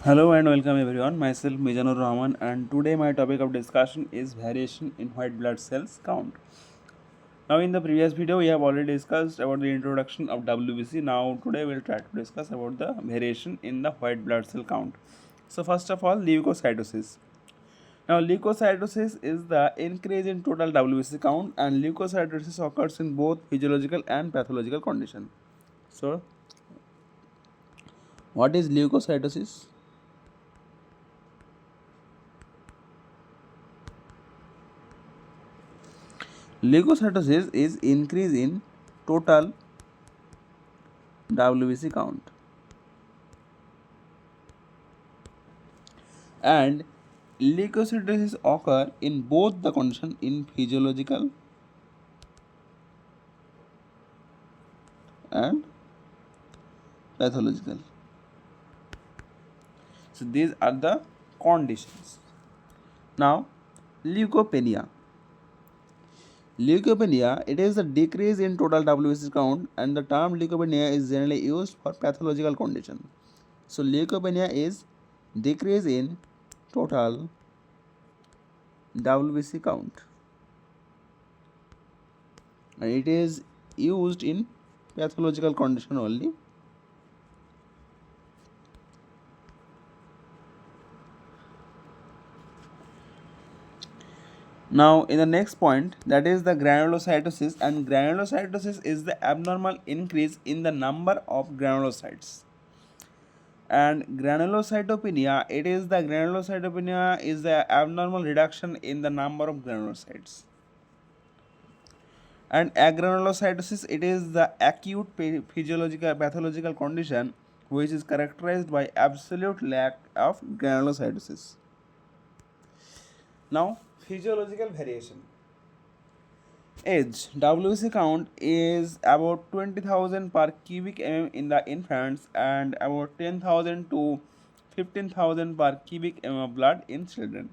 Hello and welcome everyone. Myself Mizanur Rahman, and today my topic of discussion is variation in white blood cells count. Now in the previous video we have already discussed about the introduction of WBC. Now today we'll try to discuss about the variation in the white blood cell count. So first of all, leukocytosis. Now leukocytosis is the increase in total WBC count, and leukocytosis occurs in both physiological and pathological condition. So what is leukocytosis? Leukocytosis is increase in total WBC count, and leukocytosis occur in both the condition in physiological and pathological. So these are the conditions. Now leukopenia. Leukopenia, it is a decrease in total WBC count, and the term leukopenia is generally used for pathological condition. So leukopenia is decrease in total WBC count, and it is used in pathological condition only. Now in the next point, that is the granulocytosis, and granulocytosis is the abnormal increase in the number of granulocytes. And granulocytopenia, it is the granulocytopenia is the abnormal reduction in the number of granulocytes. And agranulocytosis, it is the acute physiological pathological condition which is characterized by absolute lack of granulocytosis. Now physiological variation. Age. WBC count is about 20,000 per cubic mm in the infants and about 10,000 to 15,000 per cubic mm of blood in children.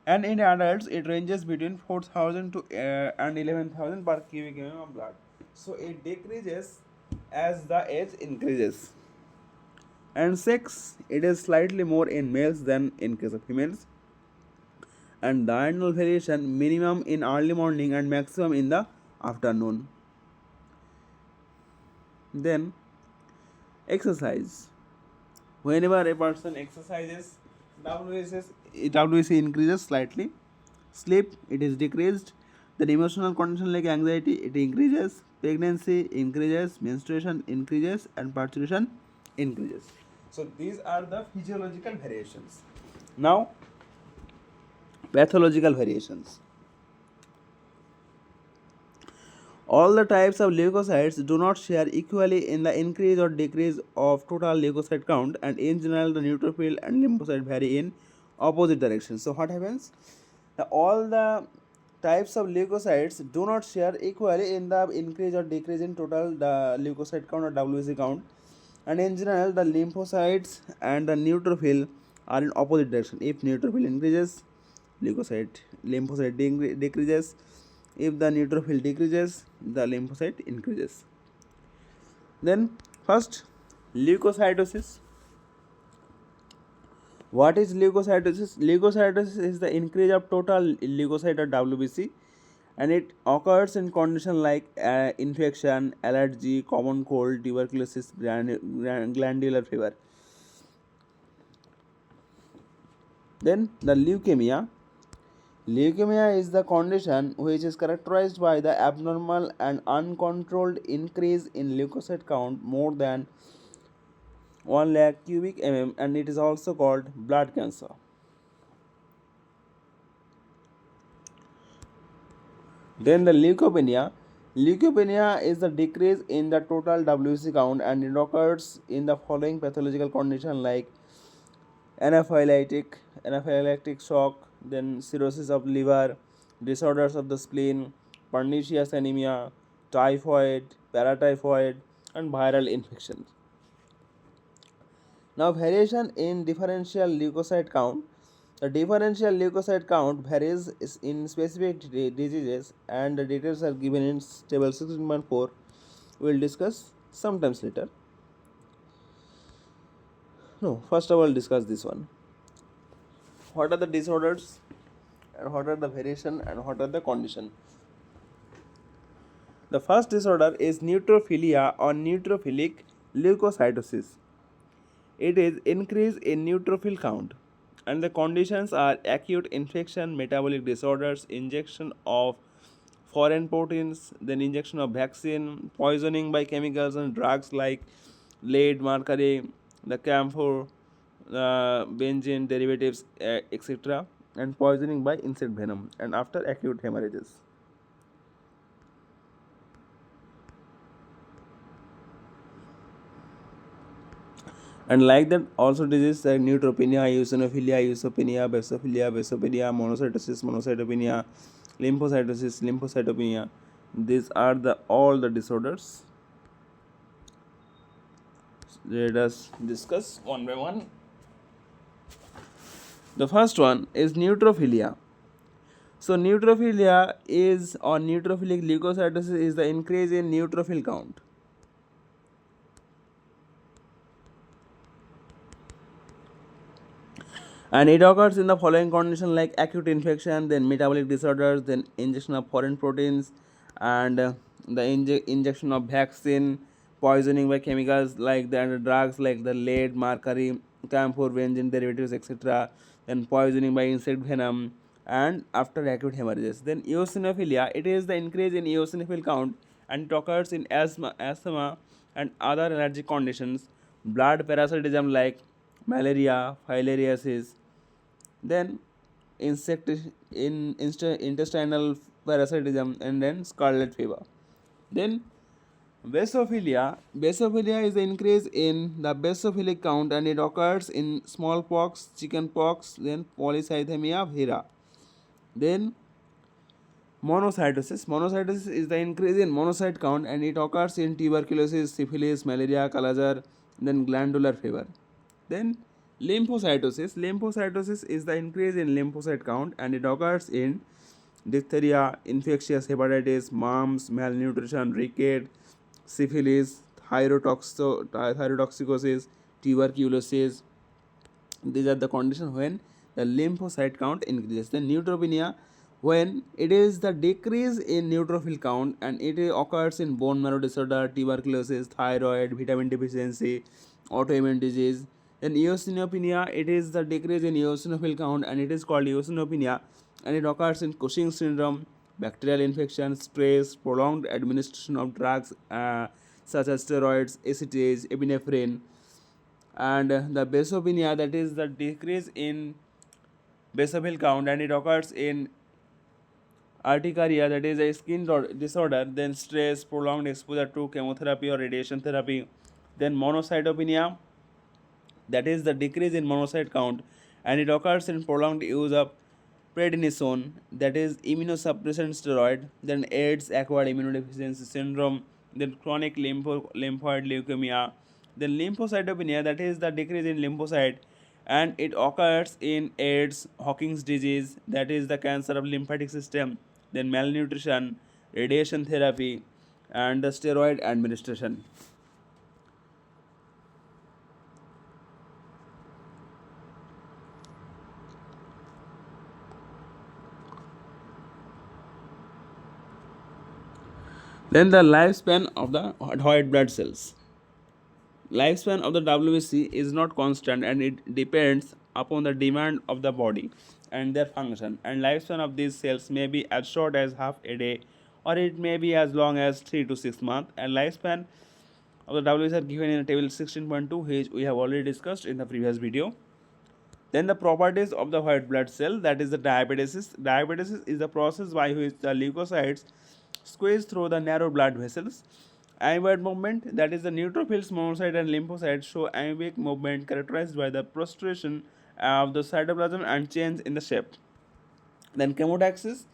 And in adults, it ranges between 4,000 to and 11,000 per cubic mm of blood. So it decreases as the age increases. And sex, it is slightly more in males than in case of females. And diurnal variation, minimum in early morning and maximum in the afternoon. Then exercise. Whenever a person exercises, WBC increases slightly. Sleep, it is decreased. Then emotional condition like anxiety, it increases. Pregnancy increases. Menstruation increases, and parturition increases. So these are the physiological variations. Now pathological variations. All the types of leukocytes do not share equally in the increase or decrease of total leukocyte count, and in general the neutrophil and lymphocyte vary in opposite directions. So what happens? All the types of leukocytes do not share equally in the increase or decrease in total the leukocyte count or WBC count, and in general the lymphocytes and the neutrophil are in opposite direction. If neutrophil increases, lymphocyte decreases. If the neutrophil decreases, the lymphocyte increases. Then first, leukocytosis. What is leukocytosis? Leukocytosis is the increase of total leukocyte or WBC, and it occurs in conditions like infection, allergy, common cold, tuberculosis, glandular fever. Then the leukemia. Leukemia is the condition which is characterized by the abnormal and uncontrolled increase in leukocyte count more than 1 lakh cubic mm, and it is also called blood cancer. Then the leukopenia. Leukopenia is the decrease in the total WBC count, and it occurs in the following pathological condition like anaphylactic shock, then cirrhosis of liver, disorders of the spleen, pernicious anemia, typhoid, paratyphoid, and viral infections. Now variation in differential leukocyte count. The differential leukocyte count varies in specific diseases, and the details are given in table 16.4. We will discuss sometimes later. No, first of all, discuss this one. What are the disorders, and what are the variation, and what are the condition? The first disorder is neutrophilia or neutrophilic leukocytosis. It is increase in neutrophil count, and the conditions are acute infection, metabolic disorders, injection of foreign proteins, then injection of vaccine, poisoning by chemicals and drugs like lead, mercury, the camphor, benzene derivatives, etc., and poisoning by insect venom, and after acute hemorrhages. And like that, also diseases like neutropenia, eosinophilia, monocytosis, monocytopenia, lymphocytopenia. These are the all the disorders. Let us discuss one by one. The first one is neutrophilia. So neutrophilia is or neutrophilic leukocytosis is the increase in neutrophil count. And it occurs in the following condition like acute infection, then metabolic disorders, then injection of foreign proteins, and the injection of vaccine, poisoning by chemicals like the and drugs like the lead, mercury, camphor, benzene derivatives, etc. Then poisoning by insect venom, and after acute hemorrhages. Then eosinophilia, it is the increase in eosinophil count, and it occurs in asthma and other allergic conditions, blood parasitism like malaria, filariasis, then intestinal parasitism, and then scarlet fever. Then basophilia is the increase in the basophilic count, and it occurs in smallpox, chickenpox, then polycythemia vera. Then monocytosis is the increase in monocyte count, and it occurs in tuberculosis, syphilis, malaria, calazar, then glandular fever. Then lymphocytosis is the increase in lymphocyte count, and it occurs in diphtheria, infectious hepatitis, mumps, malnutrition, ricket, syphilis, thyrotoxicosis, tuberculosis. These are the conditions when the lymphocyte count increases. Then neutropenia, when it is the decrease in neutrophil count, and it occurs in bone marrow disorder, tuberculosis, thyroid, vitamin deficiency, autoimmune disease. Then eosinopenia, it is the decrease in eosinophil count, and it is called eosinopenia, and it occurs in Cushing syndrome, bacterial infection, stress, prolonged administration of drugs such as steroids, ACTH, epinephrine. And the basopenia, that is the decrease in basophil count, and it occurs in urticaria, that is a skin disorder, then stress, prolonged exposure to chemotherapy or radiation therapy. Then monocytopenia, that is the decrease in monocyte count, and it occurs in prolonged use of prednisone, that is immunosuppressant steroid. Then AIDS, acquired immunodeficiency syndrome, then chronic lymphoid leukemia. Then lymphocytopenia, that is the decrease in lymphocyte, and it occurs in AIDS, Hawking's disease, that is the cancer of lymphatic system. Then malnutrition, radiation therapy, and the steroid administration. Then the lifespan of the white blood cells. Lifespan of the WBC is not constant, and it depends upon the demand of the body and their function. And lifespan of these cells may be as short as half a day, or it may be as long as 3 to 6 months. And lifespan of the WBC are given in table 16.2, which we have already discussed in the previous video. Then the properties of the white blood cell, that is the diabetes. Diabetes is the process by which the leukocytes squeeze through the narrow blood vessels. Amoebic movement, that is the neutrophils, monocytes, and lymphocytes show amoebic movement characterized by the prostration of the cytoplasm and change in the shape. Then chemotaxis.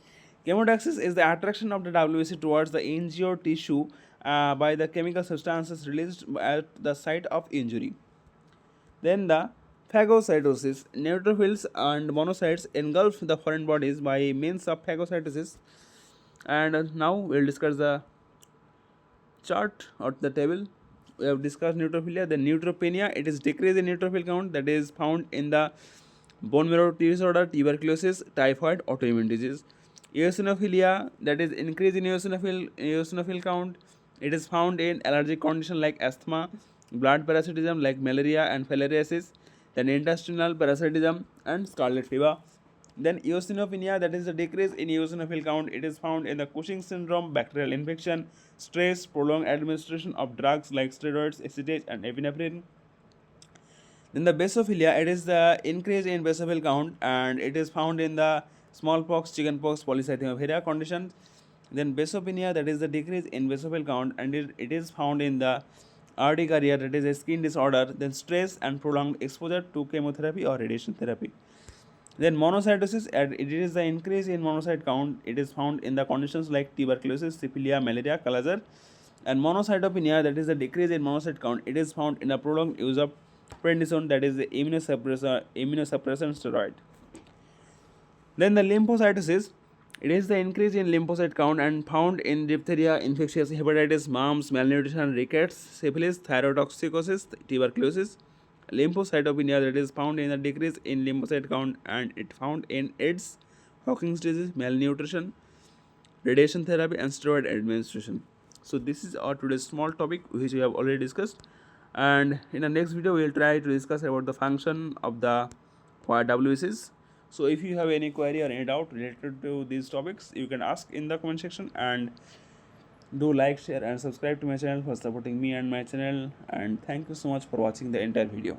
Chemotaxis is the attraction of the WBC towards the injured tissue by the chemical substances released at the site of injury. Then the phagocytosis. Neutrophils and monocytes engulf the foreign bodies by means of phagocytosis. And now we'll discuss the chart or the table we have discussed neutrophilia. Then neutropenia, it is decrease in neutrophil count that is found in the bone marrow disorder, tuberculosis, typhoid, autoimmune disease. Eosinophilia, that is increase in eosinophil count. It is found in allergic condition like asthma, blood parasitism like malaria and filariasis, then intestinal parasitism and scarlet fever. Then eosinophilia, that is a decrease in eosinophil count. It is found in the Cushing syndrome, bacterial infection, stress, prolonged administration of drugs like steroids, acetate, and epinephrine. Then the basophilia, it is the increase in basophil count, and it is found in the smallpox, chickenpox, polycythemia conditions. Then basopenia, that is the decrease in basophil count, and it is found in the urticaria, that is a skin disorder. Then stress and prolonged exposure to chemotherapy or radiation therapy. Then monocytosis, it is the increase in monocyte count. It is found in the conditions like tuberculosis, syphilia, malaria, Kala-Azar. And monocytopenia, that is the decrease in monocyte count. It is found in the prolonged use of prednisone, that is the immunosuppressant steroid. Then the lymphocytosis, it is the increase in lymphocyte count and found in diphtheria, infectious hepatitis, mumps, malnutrition, rickets, syphilis, thyrotoxicosis, tuberculosis. Lymphocytopenia, that is found in a decrease in lymphocyte count, and it found in AIDS, Hawking's disease, malnutrition, radiation therapy, and steroid administration. So this is our today's small topic which we have already discussed, and in the next video we will try to discuss about the function of the WBCs. So if you have any query or any doubt related to these topics, you can ask in the comment section, and do like, share, and subscribe to my channel for supporting me and my channel. And thank you so much for watching the entire video.